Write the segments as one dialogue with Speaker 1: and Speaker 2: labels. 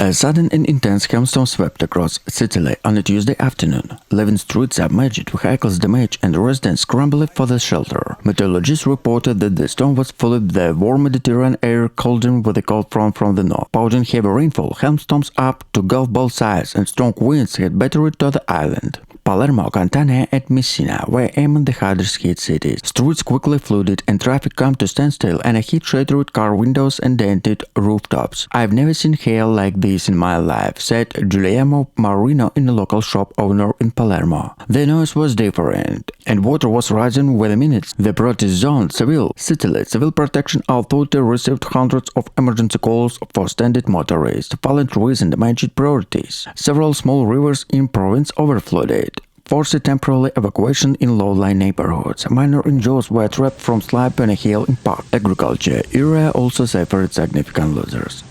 Speaker 1: A sudden and intense hailstorm swept across Sicily on a Tuesday afternoon, leaving streets submerged, vehicles damaged, and residents scrambling for the shelter. Meteorologists reported that the storm was followed the warm Mediterranean air cauldron with a cold front from the north. Pouring heavy rainfall, hailstorms up to golf ball size, and strong winds had battered to the island. Palermo, Catania, and Messina were among the hardest hit cities. Streets quickly flooded and traffic came to standstill, and a heat shattered car windows and dented rooftops. "I've never seen hail like this in my life," said Giuseppe Marino, a local shop owner in Palermo. "The noise was different, and water was rising within minutes." The Protezione Civile, Sicily Civil Protection Authority received hundreds of emergency calls for stranded motorists, fallen trees, and damaged properties. Several small rivers in province overflowed, forced temporary evacuation in low-lying neighborhoods. Minor injuries were trapped from slip and hail impact. Agriculture area also suffered significant losses.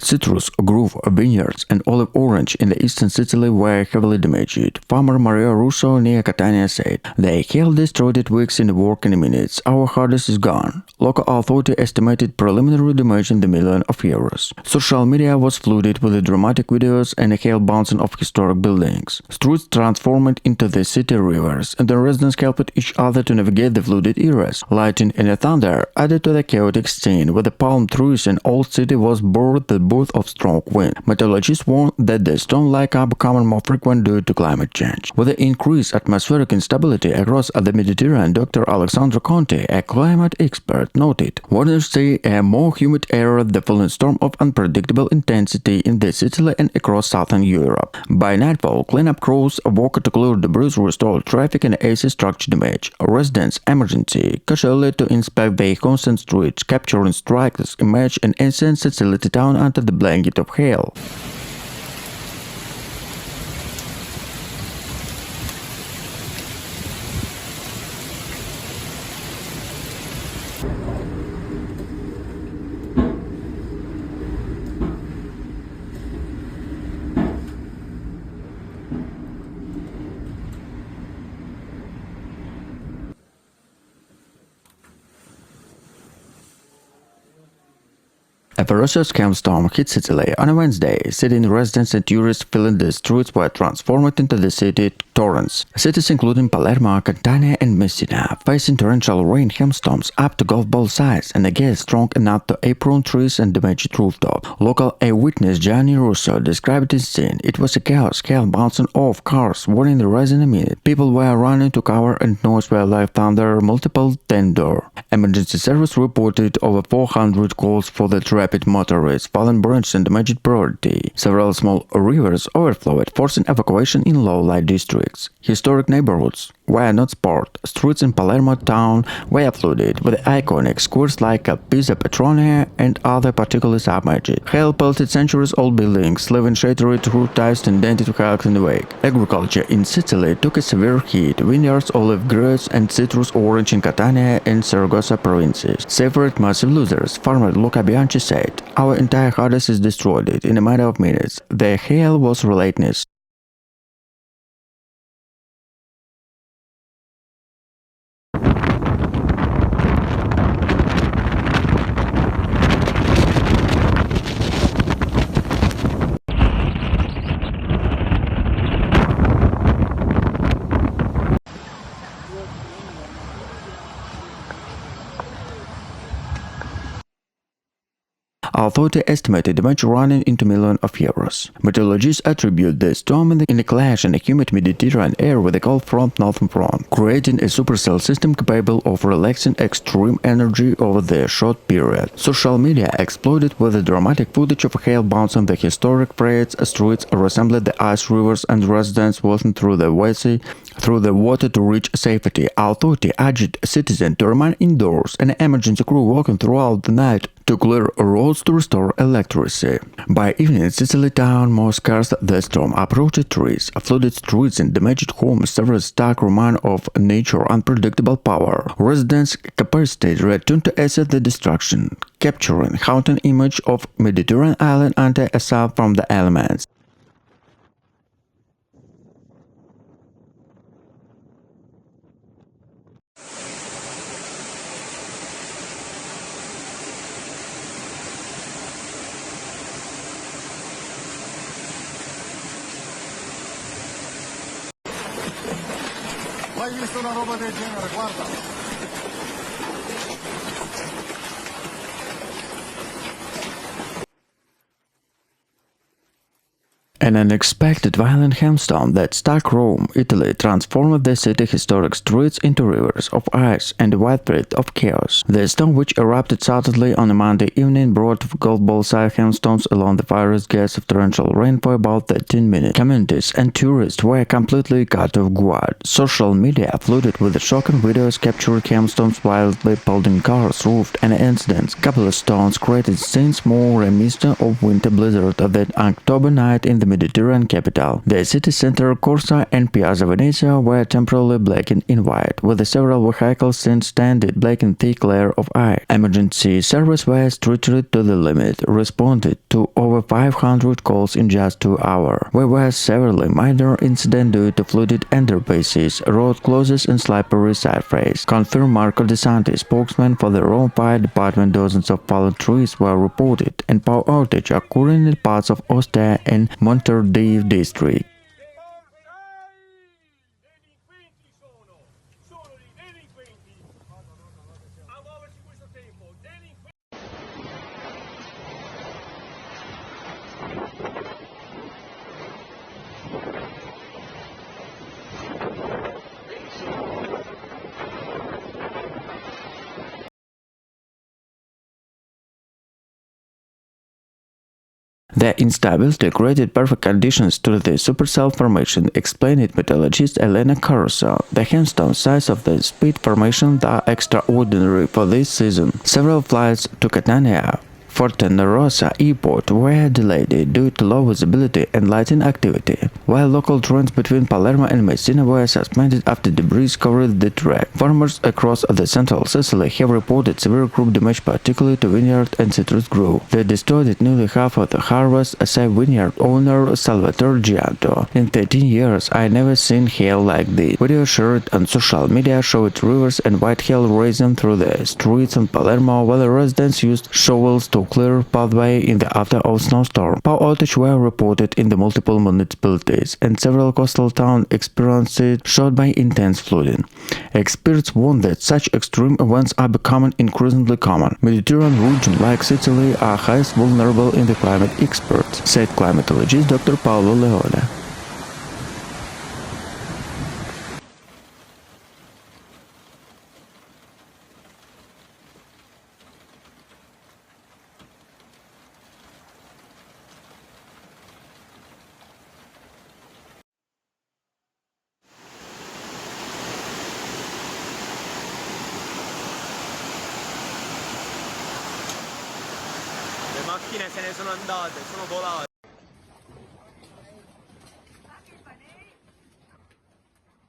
Speaker 1: Citrus, grove, vineyards, and olive orange in the eastern Sicily were heavily damaged. Farmer Mario Russo near Catania said, "The hail destroyed weeks in work in minutes. Our harvest is gone." Local authority estimated preliminary damage in the million of euros. Social media was flooded with the dramatic videos and a hail bouncing off historic buildings. Streets transformed into the city rivers, and the residents helped each other to navigate the flooded areas. Lightning and thunder added to the chaotic scene, with the palm trees and old city was buried the both of strong wind. Meteorologists warn that the storm-like are becoming more frequent due to climate change. With the increased atmospheric instability across the Mediterranean, Dr. Alexandro Conte, a climate expert, noted, "Warners see a more humid air, the falling storm of unpredictable intensity in the Sicily and across southern Europe. By nightfall, cleanup crews work to clear debris, restore traffic, and assess structure damage. Residents emergency casually to inspect their constant streets, capturing strikers emerge an ancient Sicily town under the blanket of hail." A ferocious hailstorm hit Sicily on a Wednesday, city residents and tourists feeling the streets were transformed into the city torrents. Cities including Palermo, Catania, and Messina facing torrential rain hailstorms up to golf ball size and a gale strong enough to apron trees and damaged rooftop. Local eyewitness Gianni Russo described the scene. "It was a chaos, hail bouncing off cars, warning the rise in a minute. People were running to cover and noise were like thunder, multiple tender." Emergency service reported over 400 calls for the rapid motorists, fallen branches, and damaged property. Several small rivers overflowed, forcing evacuation in low-lying districts. Historic neighborhoods were not spared. Streets in Palermo town were flooded, with iconic squares like Piazza Petronia and other particularly submerged. Hail pelted centuries-old buildings, leaving shattered rooftops and dented vehicles in the wake. Agriculture in Sicily took a severe hit. Vineyards, olive groves, and citrus orange in Catania and Saragossa provinces suffered massive losses. Farmer Luca Bianchi said, "Our entire harvest is destroyed in a matter of minutes. The hail was relentless." Authority estimated damage running into millions of euros. Meteorologists attribute the storm in the clash in a humid Mediterranean air with a cold front northern front, creating a supercell system capable of relaxing extreme energy over the short period. Social media exploded with the dramatic footage of hail bouncing the historic Prague's streets, resembling the ice rivers, and residents walking through the water to reach safety. Authority urged citizens to remain indoors, and an emergency crew working throughout the night to clear roads to restore electricity. By evening, Sicily town more scarce the storm approached trees, flooded streets and damaged homes. Several stark remind of nature unpredictable power. Residents' capacity returned to assess the destruction, capturing haunting image of Mediterranean island under assault from the elements.
Speaker 2: Mai visto una roba del genere, guarda!
Speaker 1: An unexpected violent hailstorm that struck Rome, Italy, transformed the city's historic streets into rivers of ice and a widespread of chaos. The storm, which erupted suddenly on a Monday evening, brought golf ball-sized hailstones along the fierce gas of torrential rain for about 13 minutes. Communities and tourists were completely caught off guard. Social media flooded with the shocking videos capturing hailstones wildly pelting cars, roofs, and incidents. Couple of stones created scenes more reminiscent of winter blizzard that October night in the Mediterranean capital. The city center, Corsa and Piazza Venezia were temporarily blackened in white, with several vehicles seen standing black in thick layer of ice. Emergency service was stretched to the limit, responded to over 500 calls in just 2 hours. There were several minor incidents due to flooded underpasses, road closures and slippery surface. Confirmed Marco De Santi, spokesman for the Rome Fire Department. Dozens of fallen trees were reported, and power outage occurring in parts of Ostia and Mourning district. The instability created perfect conditions to the supercell formation, explained meteorologist Elena Caruso. The hailstone size of the speed formation are extraordinary for this season. Several flights to Catania, Fortenerosa Airport were delayed due to low visibility and lighting activity, while local trains between Palermo and Messina were suspended after debris covered the track. Farmers across the central Sicily have reported severe crop damage, particularly to vineyard and citrus grove. They destroyed nearly half of the harvest, said vineyard owner Salvatore Gianto. In 13 years, I never seen hail like this. Video shared on social media showed rivers and white hail racing through the streets in Palermo, while the residents used shovels to clear pathway in the after of snowstorm. Power outages were reported in the multiple municipalities, and several coastal towns experienced shocked by intense flooding. Experts warn that such extreme events are becoming increasingly common. Mediterranean regions like Sicily are highest vulnerable in the climate experts, said climatologist Dr. Paolo Leone.
Speaker 3: Le macchine se ne sono andate, sono volate.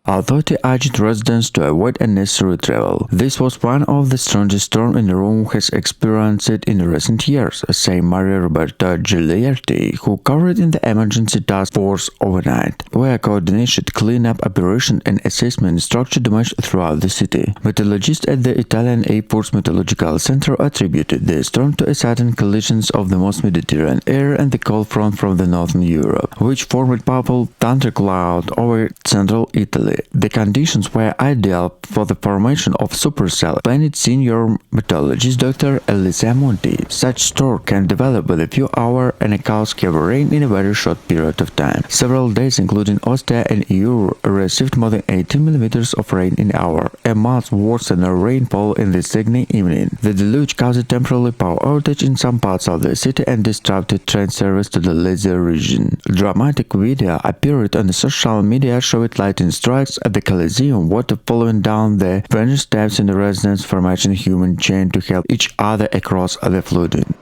Speaker 1: Authority urged residents to avoid unnecessary travel. This was one of the strongest storms in Rome has experienced in recent years, said Maria Roberta Giglietti, who covered in the emergency task force overnight, where coordinated cleanup operation and assessment structure damage throughout the city. Meteorologists at the Italian Air Force Meteorological Center attributed the storm to a sudden collisions of the most Mediterranean air and the cold front from the northern Europe, which formed powerful thundercloud over central Italy. The conditions were ideal for the formation of supercell, explained senior meteorologist Dr. Elisa Monti. Such storm can develop with a few hours and cause heavy rain in a very short period of time. Several days, including Ostia and EU, received more than 18 millimeters of rain in an hour, a much worse than a rainfall in the Sydney evening. The deluge caused temporary power outage in some parts of the city and disrupted train service to the leisure region. A dramatic video appeared on the social media showing lightning strikes at the Coliseum, water following down the Venice steps in the residence formation human chain to help each other across the flooding.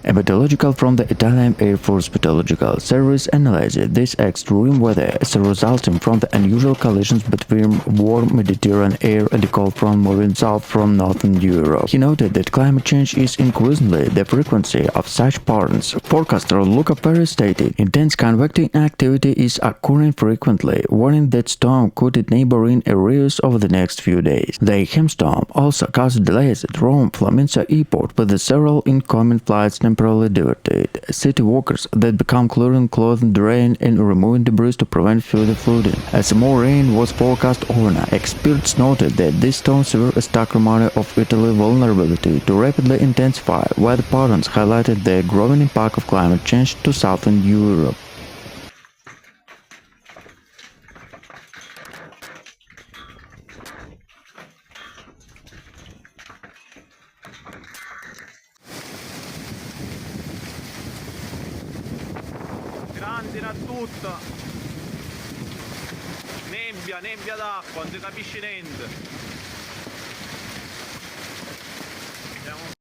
Speaker 1: A meteorological from the Italian Air Force Meteorological Service analyzed this extreme weather as resulting from the unusual collisions between warm Mediterranean air and the cold front moving south from northern Europe. He noted that climate change is increasingly the frequency of such patterns. Forecaster Luca Perry stated, intense convective activity is occurring frequently, warning that storm could hit neighboring areas over the next few days. The hailstorm also caused delays at Rome Flamenco Airport, with several incoming flights temporarily diverted. City workers that become clearing clothing drain and removing debris to prevent further flooding. As more rain was forecast overnight, experts noted that this storm severe a stark reminder of Italy's vulnerability to rapidly intensify weather patterns, highlighted the growing impact of climate change to southern Europe.
Speaker 3: Grandina tutto. Nebbia d'acqua, non si capisce niente. Siamo...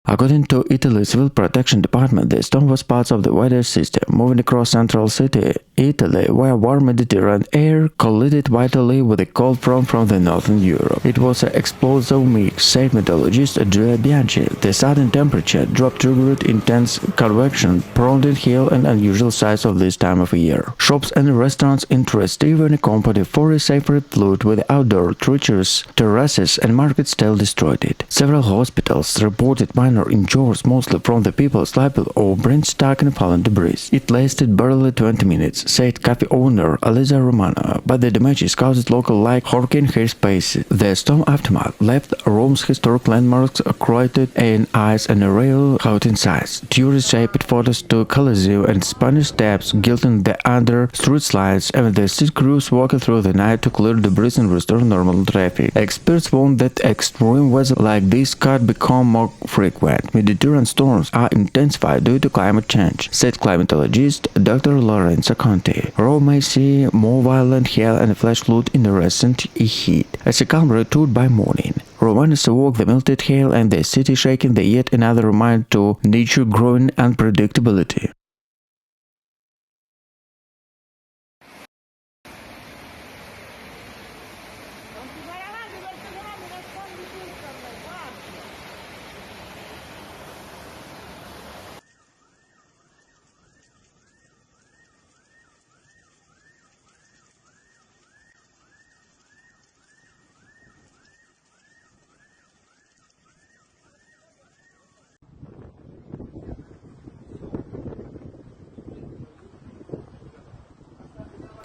Speaker 1: According to Italy's Civil Protection Department, the storm was part of the weather system moving across central city, Italy, where warm Mediterranean air collided vitally with a cold front from the northern Europe. It was an explosive mix, said meteorologist Giuseppe Bianchi. The sudden temperature drop triggered intense convection, prompted hail and unusual sights of this time of year. Shops and restaurants interest even accompanied forest separate flood with outdoor treacherous terraces and markets still destroyed. Several hospitals reported minor injuries, mostly from the people slipping or brain stuck in fallen debris. It lasted barely 20 minutes, said cafe owner Aliza Romano, but the damages caused local like hurricane airspace. The storm aftermath left Rome's historic landmarks corroded in ice and rail haunting sites. Tourists shaped photos to Colosseum and Spanish steps, gilding the under street slides, and the city crews walked through the night to clear debris and restore normal traffic. Experts warn that extreme weather like this could become more frequent. Mediterranean storms are intensified due to climate change, said climatologist Dr. Lorenzo Conte. Rome may see more violent hail and flash flood in the recent heat. As a calm returned by morning, Romans awoke the melted hail and the city shaking, the yet another reminder to nature growing unpredictability.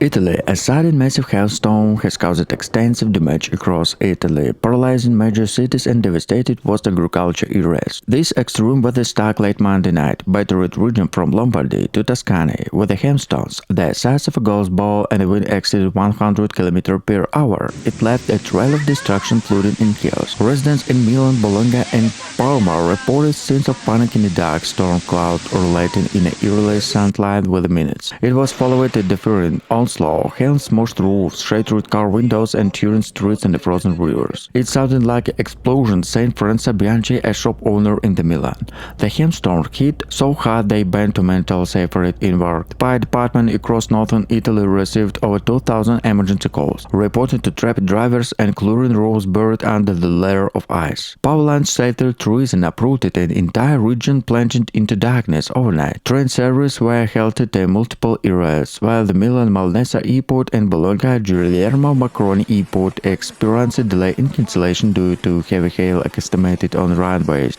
Speaker 1: Italy. A sudden massive hailstorm has caused extensive damage across Italy, paralyzing major cities and devastated vast agriculture areas. This extreme weather struck late Monday night, battered region from Lombardy to Tuscany, with the hailstones the size of a golf ball and the wind exceeded 100 km per hour. It left a trail of destruction, flooding in chaos. Residents in Milan, Bologna, and Palermo reported scenes of panic in the dark storm cloud relating in an eerily sunlight within minutes. It was followed a different onslaught. Hail smashed roofs, shattered car windows, and tearing streets and the frozen rivers. It sounded like an explosion, said Franza Bianchi, a shop owner in the Milan. The hailstorm hit so hard they bent to mental separate inward. The fire department across northern Italy received over 2,000 emergency calls, reported to trapped drivers and clearing roads buried under the layer of ice. Power lines shattered, trees and uprooted an entire region, plunged into darkness overnight. Train services were halted in multiple areas, while the Milan-Malnesa Airport and Bologna-Guglielmo Marconi Airport experienced a delay in cancellation due to heavy hail estimated on runways.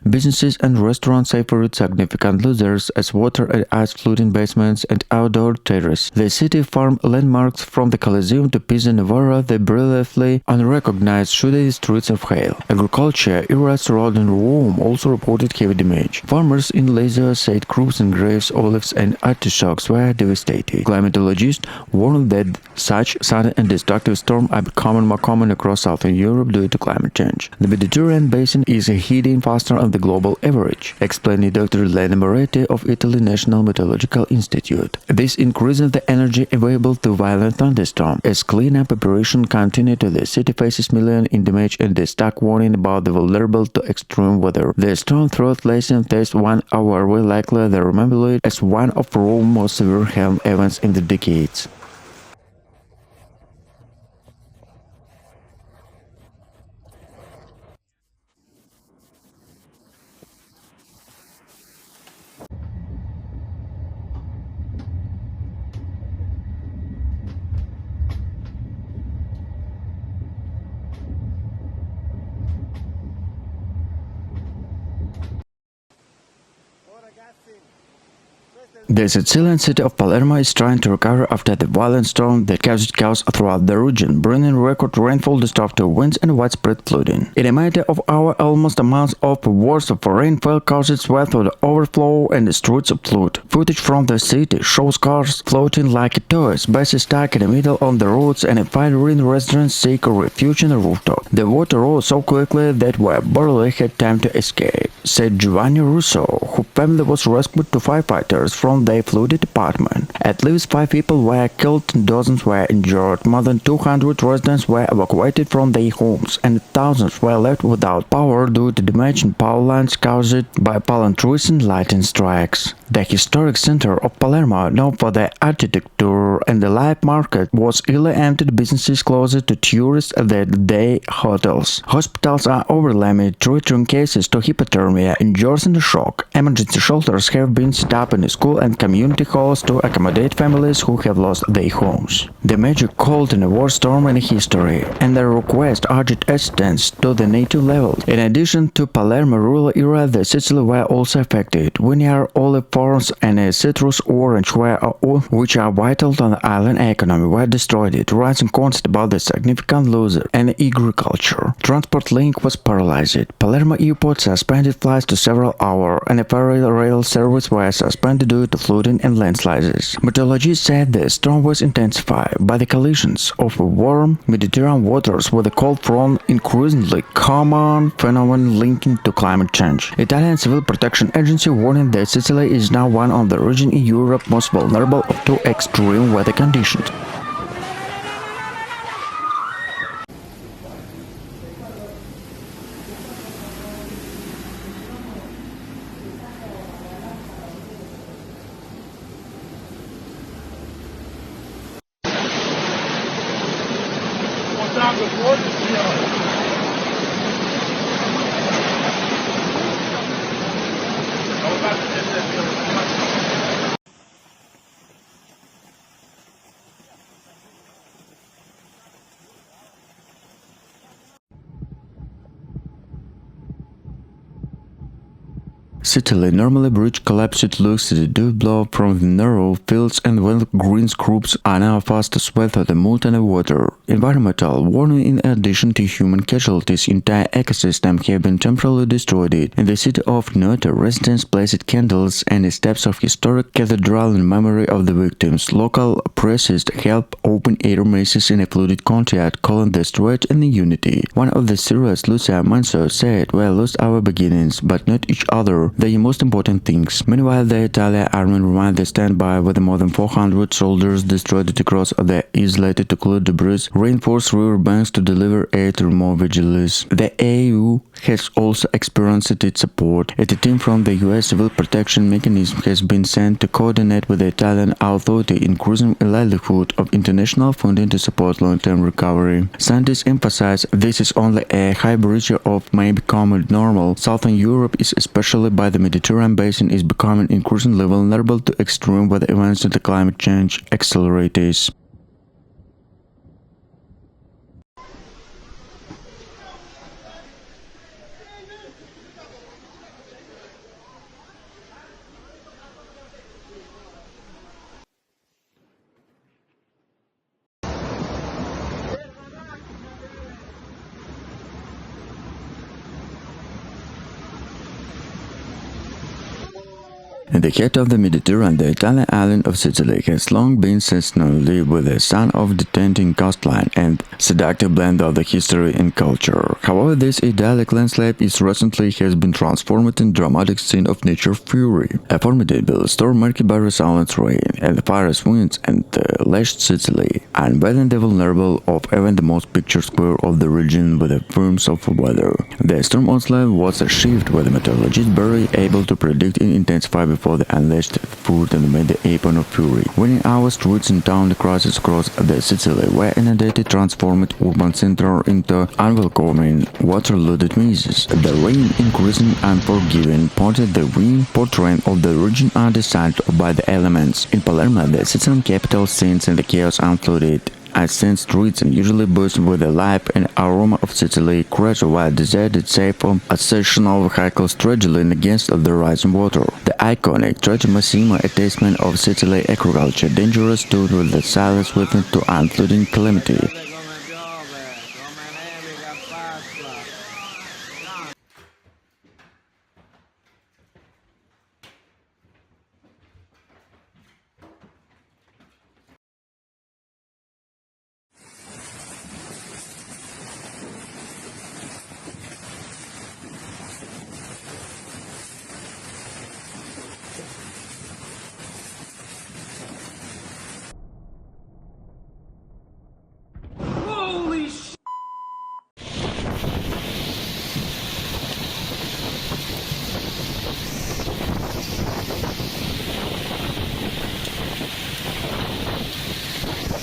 Speaker 1: Businesses and restaurants suffered significant losses as water and ice flooding basements and outdoor terraces. The city farmed landmarks from the Coliseum to Pisa Navara, the brilliantly unrecognized shady streets of hail. Agriculture areas surrounding Rome also reported heavy damage. Farmers in Lazio said crops and grapes, olives and artichokes were devastated. Climatologists warned that such sudden and destructive storms are becoming more common across southern Europe due to climate change. The Mediterranean basin is heating faster than the global average, explained Dr. Lena Moretti of Italy National Meteorological Institute. This increases the energy available to violent thunderstorms. As cleanup operations continue, the city faces millions in damage and the stark warning about the vulnerable to extreme weather. The storm throughout lesson test 1 hour will likely be remembered as one of Rome's most severe hail events in the decades. The Sicilian city of Palermo is trying to recover after the violent storm that caused chaos throughout the region, bringing record rainfall, destructive winds, and widespread flooding. In a matter of hours, almost a month of worst of rainfall caused sweat of overflow and the streets of flood. Footage from the city shows cars floating like toys, buses stuck in the middle of the roads, and fire-ridden residents seek refuge in the rooftop. The water rose so quickly that we barely had time to escape, said Giovanni Russo, whose family was rescued to firefighters from their flooded apartment. At least 5 people were killed and dozens were injured. More than 200 residents were evacuated from their homes, and thousands were left without power due to damage in power lines caused by palm trees and lightning strikes. The historic center of Palermo, known for the architecture and the live market, was ill emptied, businesses closed to tourists at the day hotels. Hospitals are overwhelmed, treating cases to hypothermia, injuries and shock. Emergency shelters have been set up in school and community halls to accommodate families who have lost their homes. The major called in a worst storm in history, and the request urged assistance to the native level. In addition to Palermo rural area, the Sicily were also affected. Vineyard, olive farms, and a citrus orange which are vital to the island economy were destroyed, rising concerns about the significant loss and agriculture. Transport link was paralyzed. Palermo airport suspended flights to several hours, and a ferry rail service were suspended due to flooding and landslides. Meteorologists said the storm was intensified by the collisions of warm Mediterranean waters with a cold front, increasingly common phenomenon linking to climate change. Italian Civil Protection Agency warning that Sicily is now one of the regions in Europe most vulnerable to extreme weather conditions. Sicily, normally bridge collapsed, looks at the dew blow from the narrow fields, and when green groups are now fast to swell through the molten water. Environmental warning: in addition to human casualties, entire ecosystems have been temporarily destroyed. In the city of Noto, residents placed candles and steps of historic cathedral in memory of the victims. Local priests helped open air masses in a flooded courtyard, calling the stretch and the unity. One of the Syrians, Lucia Manso, said, "We lost our beginnings, but not each other. The most important things." Meanwhile, the Italian army remained the standby with more than 400 soldiers destroyed across the isolated to clear debris, reinforce river banks to deliver aid to remove vigilantes. The EU has also experienced its support. A team from the US Civil Protection Mechanism has been sent to coordinate with the Italian authority, increasing the livelihood of international funding to support long-term recovery. Scientists emphasize this is only a high breach of may become normal. Southern Europe is especially by the Mediterranean basin is becoming increasingly vulnerable to extreme weather events and the climate change accelerators. In the heart of the Mediterranean, the Italian island of Sicily has long been synonymous with the sun of the tending coastline and seductive blend of the history and culture. However, this idyllic landscape is recently has been transformed in a dramatic scene of nature fury. A formidable storm marked by resilient rain and fierce winds and lashed Sicily, unveiling the vulnerable of even the most picturesque square of the region with the firms of weather. The storm onslaught was achieved with the meteorologists barely able to predict and intensify before the unleashed food and made the apex of fury. Winning hours, streets and town crisis across the Sicily were inundated, transformed urban center into unwelcoming, water-loaded mazes. The rain, increasing unforgiving, pointed the wind portrayal of the region undesigned by the elements. In Palermo, the Sicilian capital, scenes and the chaos unfolded. As since streets and usually burst with the life and aroma of Sicily, crash while deserted save from a section of vehicles struggling against the rising water. The iconic church Messina, a testament of Sicily agriculture, dangerous stood with the silence within to unfolding calamity.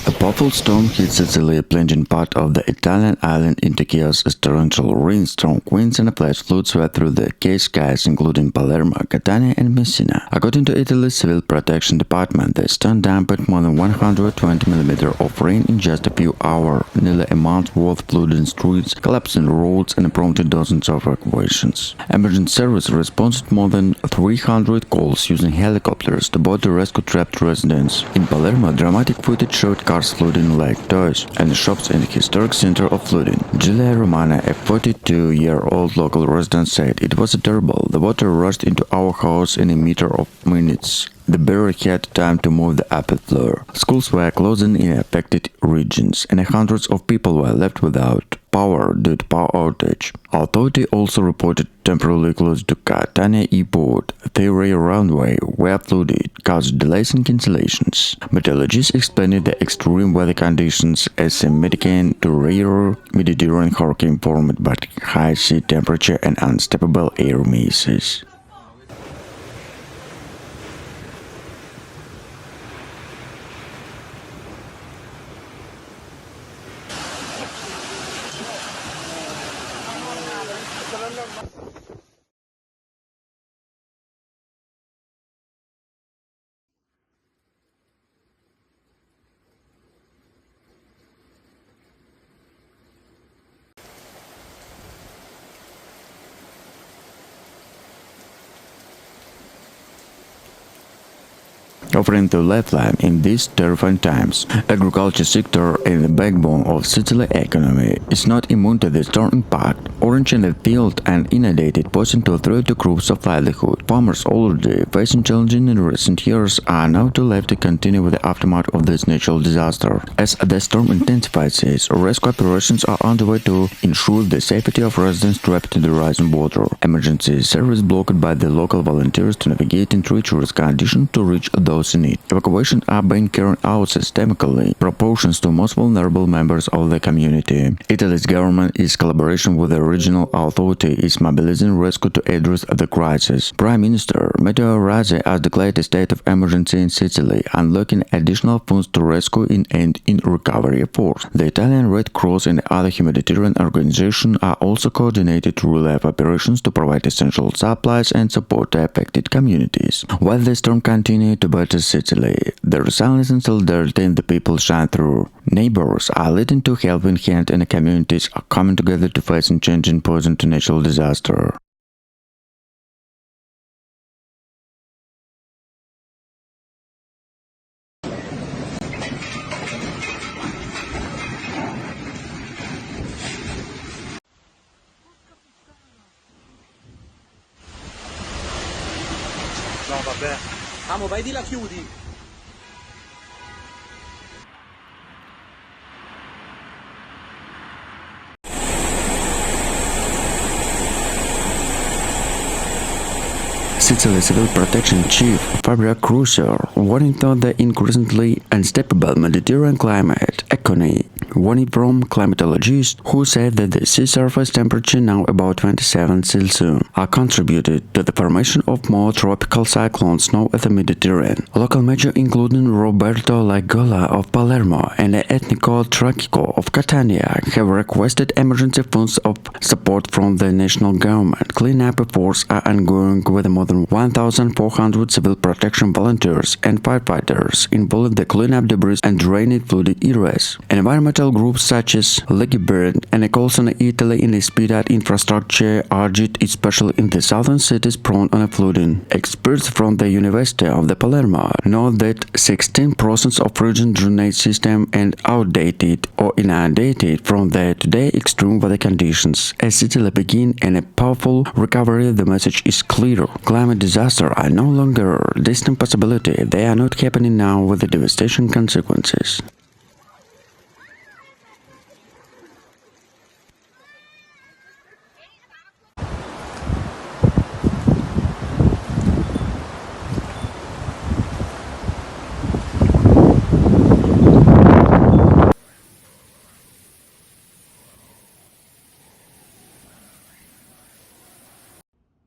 Speaker 1: A powerful storm hit Sicily, plunging part of the Italian island into chaos as torrential rain, strong winds and a flash flood swept through the gray skies, including Palermo, Catania and Messina. According to Italy's Civil Protection Department, the storm dumped more than 120 mm of rain in just a few hours, nearly a month's worth, flooding streets, collapsing roads and prompted dozens of evacuations. Emergency service responded more than 300 calls using helicopters to board the rescue trapped residents. In Palermo, dramatic footage showed cars flooding like toys and shops in the historic center of flooding. Giulia Romana, a 42-year-old local resident, said, "It was terrible. The water rushed into our house in a matter of minutes. The barrier had time to move the upper floor. Schools were closing in affected regions, and hundreds of people were left without power due to power outage." Authority also reported temporarily closed to Catania airport. The rail runway were flooded, caused delays and cancellations. Meteorologists explained the extreme weather conditions as a mitigant to rare Mediterranean hurricane formed by high sea temperature and unstable air masses. Offering the lifeline in these terrifying times, agriculture sector and the backbone of Sicily economy is not immune to the storm impact. Orange in the field and inundated, posing to threat to groups of livelihood. Farmers already facing challenges in recent years are now too late to continue with the aftermath of this natural disaster. As the storm intensifies, rescue operations are underway to ensure the safety of residents trapped in the rising water. Emergency service blocked by the local volunteers to navigate in treacherous conditions to reach those in need. Evacuations are being carried out systematically, proportions to most vulnerable members of the community. Italy's government, in collaboration with the regional authority, is mobilizing rescue to address the crisis. Prime Minister Meteorologists has declared a state of emergency in Sicily, unlocking additional funds to rescue and in recovery efforts. The Italian Red Cross and other humanitarian organizations are also coordinated relief operations to provide essential supplies and support to affected communities. While the storm continued to batter Sicily, the resilience and solidarity in the people shine through. Neighbors are leading to helping hand and communities are coming together to face and changing poison to natural disaster.
Speaker 2: No, vabbè.
Speaker 3: Amo, vai di là, chiudi.
Speaker 1: Sicily Civil Protection Chief Fabio Cruiser warning of the increasingly unstable Mediterranean climate economy, warning from climatologists who said that the sea surface temperature now about 27 Celsius are contributed to the formation of more tropical cyclones now at the Mediterranean. Local media including Roberto Lagola of Palermo and Etnico Tragico of Catania have requested emergency funds of support from the national government. Cleanup efforts are ongoing with more than 1,400 civil protection volunteers and firefighters involved in the cleanup debris and drainage flooded areas. Environmental groups such as Ligibird and Colson Italy in the speed up infrastructure urged, especially in the southern cities prone on flooding. Experts from the University of the Palermo know that 16% of region drainage system and outdated or inundated from the today extreme weather conditions. As Sicily begin in a powerful recovery, the message is clear. Climate disasters are no longer a distant possibility. They are not happening now with the devastating consequences.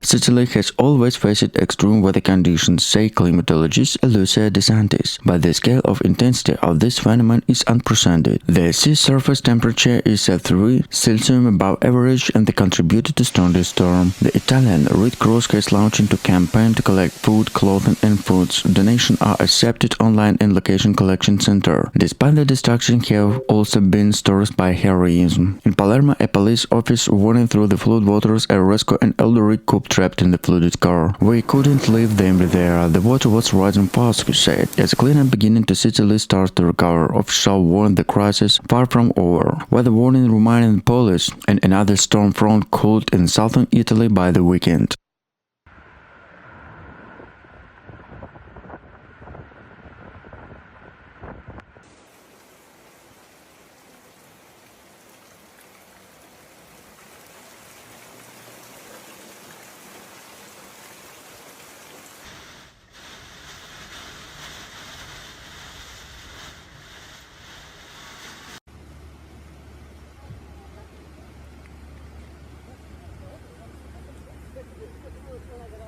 Speaker 1: Sicily has always faced extreme weather conditions, say climatologist Lucia De Santis, but the scale of intensity of this phenomenon is unprecedented. The sea surface temperature is at 3 Celsius above average and they contributed to strongest storm. The Italian Red Cross has launched a campaign to collect food, clothing and foods. Donations are accepted online in location collection center. Despite the destruction have also been stories by heroism. In Palermo, a police officer warning through the flood waters a rescue an elderly couple trapped in the flooded car. We couldn't leave them there. The water was rising fast, he said. As the cleanup beginning to Sicily starts to recover, officials warned the crisis far from over. Weather warning reminding police and another storm front cooled in southern Italy by the weekend.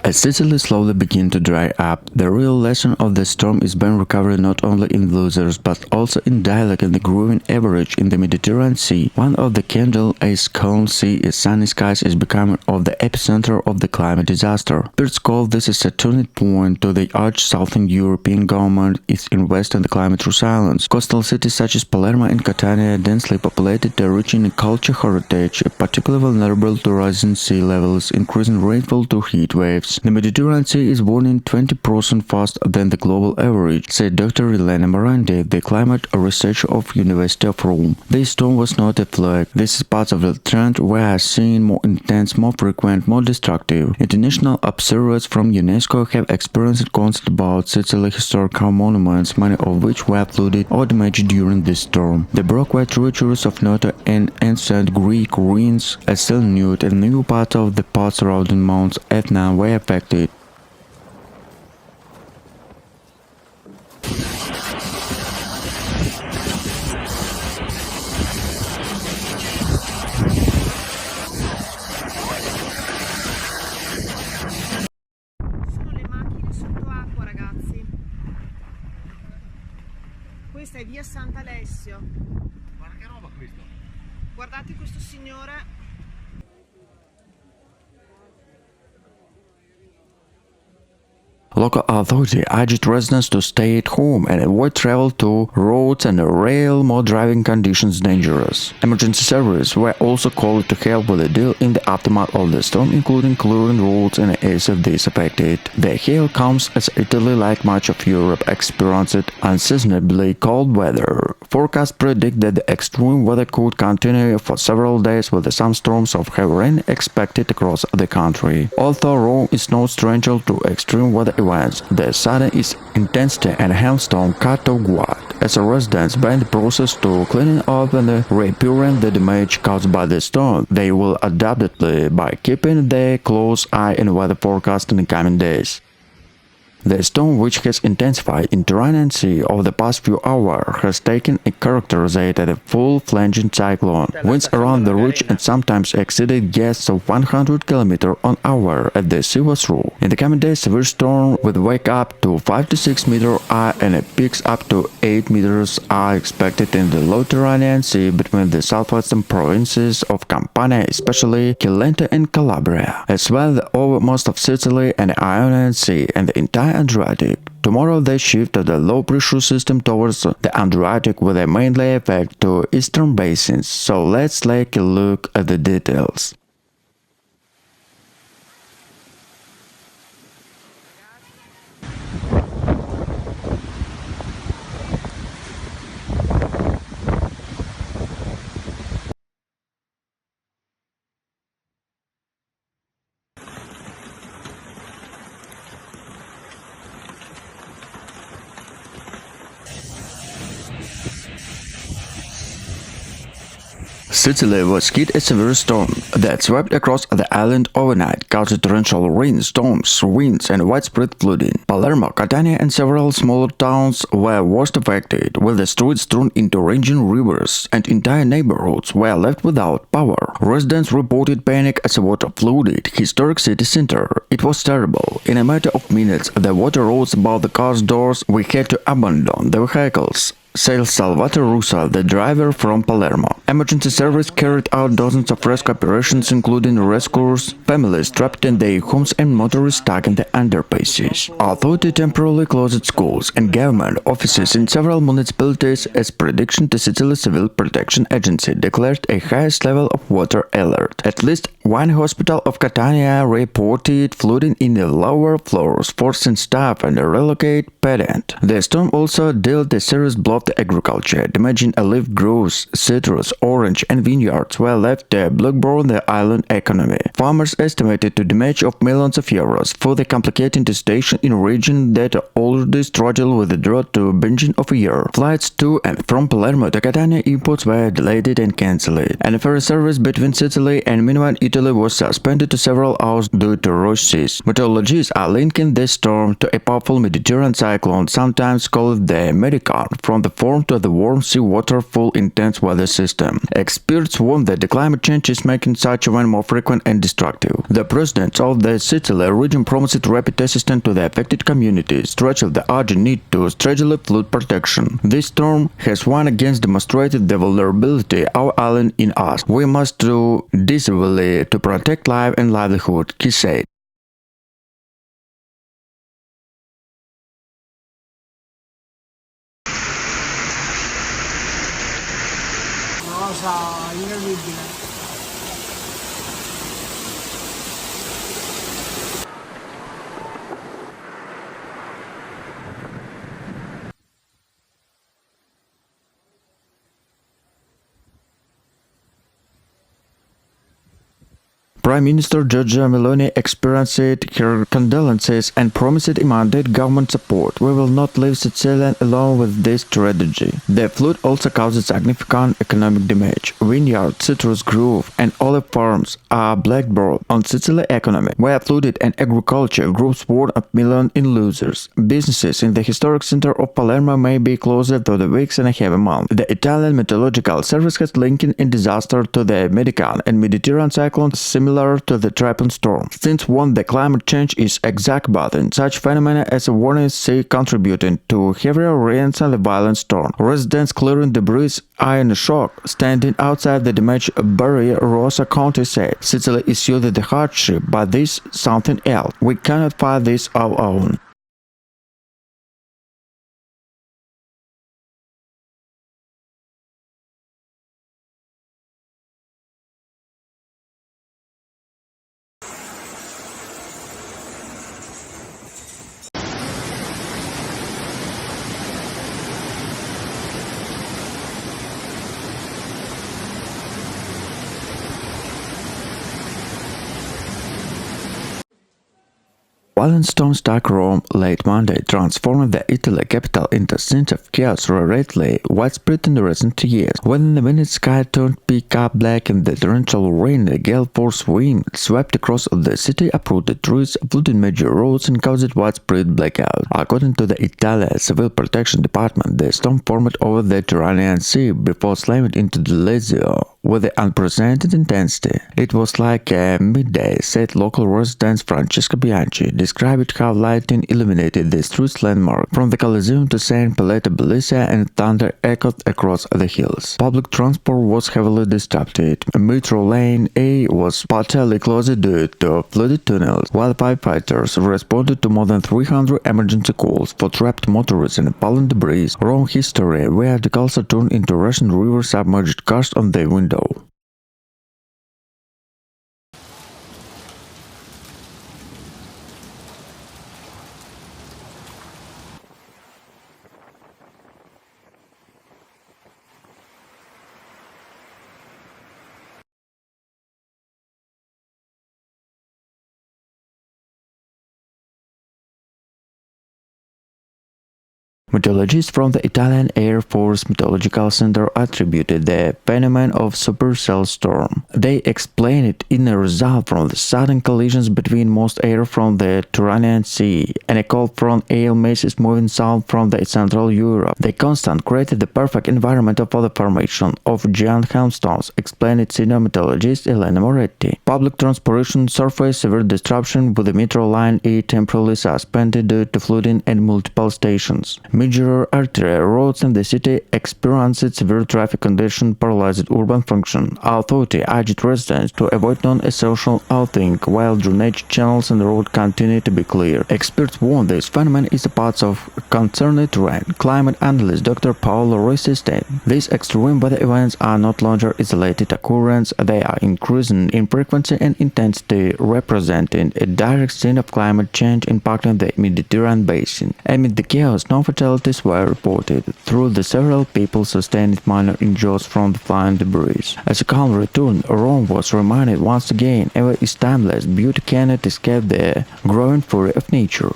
Speaker 1: As Sicily slowly begins to dry up, the real lesson of the storm is being recovered not only in losers but also in dialogue and the growing average in the Mediterranean Sea. One of the candle is calm sea is sunny skies is becoming of the epicenter of the climate disaster. Experts call this a turning point to the urge Southern European government is invest in the climate resilience. Coastal cities such as Palermo and Catania, densely populated, are reaching a culture heritage, particularly vulnerable to rising sea levels, increasing rainfall to heat waves. The Mediterranean Sea is warming 20% faster than the global average, said Dr. Elena Morandi, the climate researcher of University of Rome. This storm was not a fluke. This is part of the trend we are seeing more intense, more frequent, more destructive. International observers from UNESCO have experienced concerns about Sicily historical monuments, many of which were flooded or damaged during this storm. The Brockway territories of Noto and ancient Greek ruins are still nude, and new parts of the parts surrounding Mount Etna were affected.
Speaker 4: Sono le macchine sotto acqua, ragazzi. Questa è via Sant'Alessio.
Speaker 2: Guarda che roba questo.
Speaker 4: Guardate questo signore.
Speaker 1: Local authority urged residents to stay at home and avoid travel to roads and rail, more driving conditions dangerous. Emergency services were also called to help with the deal in the aftermath of the storm, including clearing roads and areas of these affected. The hail comes as Italy, like much of Europe, experienced unseasonably cold weather. Forecasts predict that the extreme weather could continue for several days with some storms of heavy rain expected across the country. Although Rome is no stranger to extreme weather events. The sudden is intensity and hailstorm cut off guard. As a residents begin the process to cleaning up and repairing the damage caused by the storm, they will adapt it by keeping a close eye on weather forecast in the coming days. The storm, which has intensified in terrain and sea over the past few hours, has taken a characterized as a full-fledged cyclone. Winds around the ridge and sometimes exceeded gusts of 100 km/h at the sea was through. In the coming days, severe storm will wake up to 5 to 6 meters high and peaks up to 8 meters are expected in the low Tyrrhenian Sea between the southwestern provinces of Campania, especially Cilento and Calabria, as well over most of Sicily and the Ionian Sea and the entire Adriatic. Tomorrow they shift the low-pressure system towards the Adriatic with a mainly effect to eastern basins. So let's take a look at the details. Sicily was hit a severe storm that swept across the island overnight, causing torrential rain, storms, winds, and widespread flooding. Palermo, Catania, and several smaller towns were worst affected, with the streets thrown into raging rivers, and entire neighborhoods were left without power. Residents reported panic as the water flooded historic city center. It was terrible. In a matter of minutes, the water rose above the car's doors. We had to abandon the vehicles, said Salvatore Russa, the driver from Palermo. Emergency service carried out dozens of rescue operations, including rescuers, families trapped in their homes, and motorists stuck in the underpasses. Authority temporarily closed schools and government offices in several municipalities as prediction. The Sicily Civil Protection Agency declared a highest level of water alert. At least one hospital of Catania reported flooding in the lower floors, forcing staff and relocate pedant. The storm also dealt a serious blow to agriculture, damaging olive groves, citrus, orange, and vineyards, were left to blockburn the island economy. Farmers estimated to damage of millions of euros, further complicating the situation in a region that already struggled with the drought to beginning of a year. Flights to and from Palermo to Catania airports were delayed and cancelled, and ferry service between Sicily and mainland Italy was suspended to several hours due to rush seas. Meteorologists are linking this storm to a powerful Mediterranean cyclone, sometimes called the Medican, from the form to the warm seawater full intense weather system. Experts warn that the climate change is making such events more frequent and destructive. The president of the Sicily region promised rapid assistance to the affected communities, stretching the urgent need to strategic flood protection. This storm has once again demonstrated the vulnerability our island in us. We must do decisively to protect life and livelihood, he said.
Speaker 5: Cosa incredibile.
Speaker 1: Prime Minister Giorgia Meloni expressed her condolences and promised immediate government support. We will not leave Sicily alone with this tragedy. The flood also caused significant economic damage. Vineyards, citrus grove, and olive farms are blackboard on Sicily economy, where flooded and agriculture groups warn of millions in losers. Businesses in the historic center of Palermo may be closed for the weeks and a half a month. The Italian Meteorological Service has linked in disaster to the Medican and Mediterranean cyclones similar to the Triple storm, since one the climate change is exacerbating such phenomena as a warning sea contributing to heavier rains and a violent storm. Residents clearing debris are in shock. Standing outside the damaged barrier, Rosa County said, Sicily is used to the hardship, but this something else. We cannot fight this our own. Violent storm struck Rome late Monday, transforming the Italy capital into a scene of chaos rarely widespread in the recent years. Within the minute, sky turned pitch black and the torrential rain, a gale force wind, swept across the city, uprooted trees, flooded major roads, and caused widespread blackout. According to the Italian Civil Protection Department, the storm formed over the Tyrrhenian Sea before slamming into the Lazio with unprecedented intensity. It was like a midday, said local resident Francesca Bianchi, described how lightning illuminated the street's landmark from the Coliseum to St. Paletta Bellizia, and thunder echoed across the hills. Public transport was heavily disrupted. Metro Lane A was partially closed due to flooded tunnels, while firefighters responded to more than 300 emergency calls for trapped motorists and fallen debris. Rome history, where the also turned into Russian river submerged cars on the window. Meteorologists from the Italian Air Force Meteorological Center attributed the phenomenon of supercell storm. They explained it in a result from the sudden collisions between most air from the Tyrrhenian Sea and a cold front air masses moving south from the Central Europe. The constant created the perfect environment for the formation of giant hailstones, explained senior meteorologist Elena Moretti. Public transportation suffered severe disruption, with the metro line E temporarily suspended due to flooding at multiple stations. Major arterial roads in the city experienced severe traffic conditions, paralyzed urban function. Authority urged residents to avoid non-essential outing, while drainage channels and roads continue to be clear. Experts warn this phenomenon is a part of concerned terrain. Climate analyst Dr. Paolo Rossi stated, "These extreme weather events are not longer isolated occurrences; they are increasing in frequency and intensity, representing a direct sign of climate change impacting the Mediterranean basin." Amid the chaos, no fatalities were reported, though the several people sustained minor injuries from the flying debris. As a calm returned, Rome was reminded once again ever is timeless, beauty cannot escape the growing fury of nature.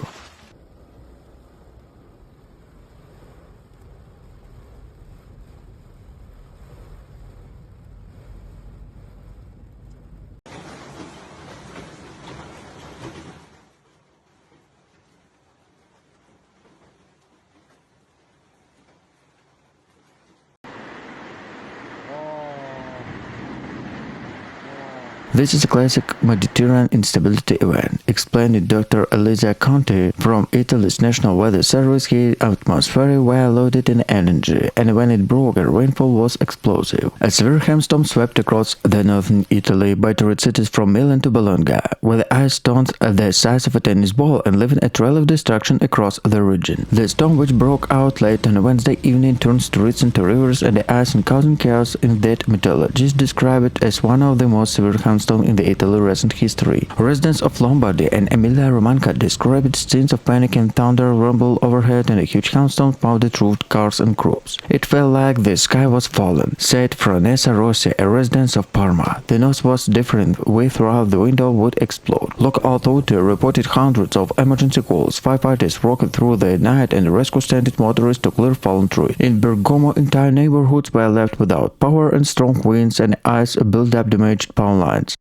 Speaker 1: This is a classic Mediterranean instability event, explained Dr. Elisa Conte from Italy's National Weather Service. Here, atmosphere were loaded in energy, and when it broke, the rainfall was explosive. A severe hailstorm swept across the northern Italy, battered cities from Milan to Bologna, with hailstones the size of a tennis ball and leaving a trail of destruction across the region. The storm, which broke out late on Wednesday evening, turned streets into rivers and the ice and causing chaos in that meteorologists describe it as one of the most severe hailstorms in the Italy's recent history. Residents of Lombardy and Emilia-Romagna described scenes of panic and thunder rumble overhead, and a huge hailstone pounded through cars and crops. "It felt like the sky was falling," said Franessa Rossi, a resident of Parma. "The noise was different. We thought the window would explode." Local authority reported hundreds of emergency calls. Firefighters worked through the night and rescued stranded motorists to clear fallen trees. In Bergamo, entire neighborhoods were left without power, and strong winds and ice built up damaged power lines.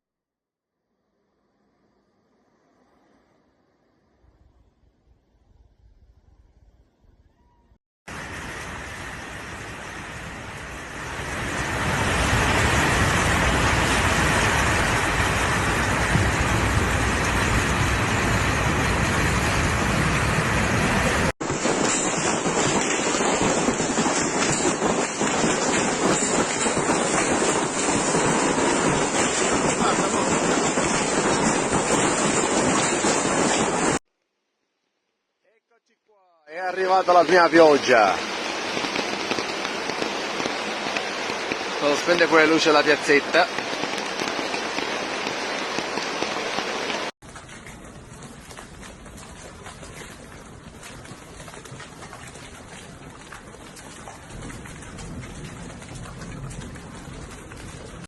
Speaker 3: È arrivata la prima pioggia. Sono spente pure le luci alla piazzetta.